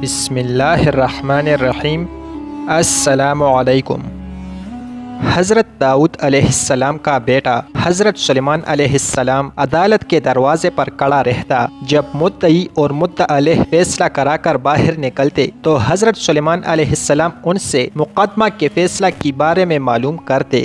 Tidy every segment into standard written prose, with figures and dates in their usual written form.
بسم اللہ الرحمن الرحیم۔ السلام علیکم۔ حضرت داؤد علیہ السلام کا بیٹا حضرت سلیمان علیہ السلام عدالت کے دروازے پر کھڑا رہتا۔ جب مدعی اور مدعا علیہ فیصلہ کرا کر باہر نکلتے تو حضرت سلیمان علیہ السلام ان سے مقدمہ کے فیصلہ کے بارے میں معلوم کرتے۔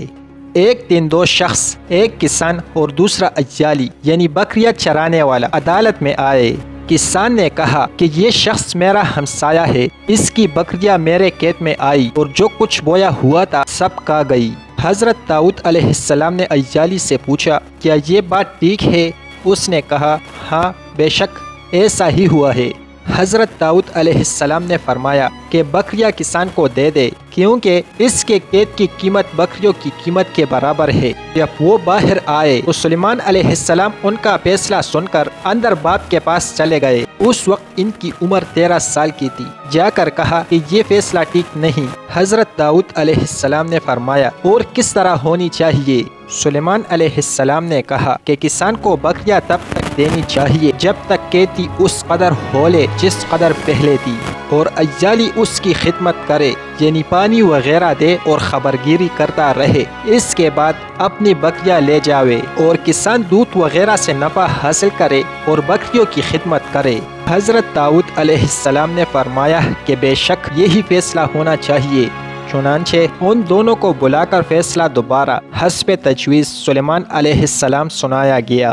ایک دن دو شخص، ایک کسان اور دوسرا اجالی یعنی بکریاں چرانے والا عدالت میں آئے۔ کسان نے کہا کہ یہ شخص میرا ہمسایہ ہے، اس کی بکریاں میرے کھیت میں آئی اور جو کچھ بویا ہوا تھا سب کھا گئی۔ حضرت داؤد علیہ السلام نے اجالی سے پوچھا، کیا یہ بات ٹھیک ہے؟ اس نے کہا، ہاں بے شک ایسا ہی ہوا ہے۔ حضرت داؤد علیہ السلام نے فرمایا کہ بکریاں کسان کو دے دے، کیونکہ اس کے کھیت کی قیمت بکریوں کی قیمت کے برابر ہے۔ جب وہ باہر آئے تو سلیمان علیہ السلام ان کا فیصلہ سن کر اندر باپ کے پاس چلے گئے۔ اس وقت ان کی عمر 13 سال کی تھی۔ جا کر کہا کہ یہ فیصلہ ٹھیک نہیں۔ حضرت داؤد علیہ السلام نے فرمایا، اور کس طرح ہونی چاہیے؟ سلیمان علیہ السلام نے کہا کہ کسان کو بکریاں تب تک دینی چاہیے جب تک کھیتی اس قدر ہو لے جس قدر پہلے تھی، اور اجالی اس کی خدمت کرے یعنی پانی وغیرہ دے اور خبرگیری کرتا رہے۔ اس کے بعد اپنی بکریاں لے جاوے اور کسان دودھ وغیرہ سے نفع حاصل کرے اور بکریوں کی خدمت کرے۔ حضرت داؤد علیہ السلام نے فرمایا کہ بے شک یہی فیصلہ ہونا چاہیے۔ چنانچہ ان دونوں کو بلا کر فیصلہ دوبارہ حسب تجویز سلیمان علیہ السلام سنایا گیا۔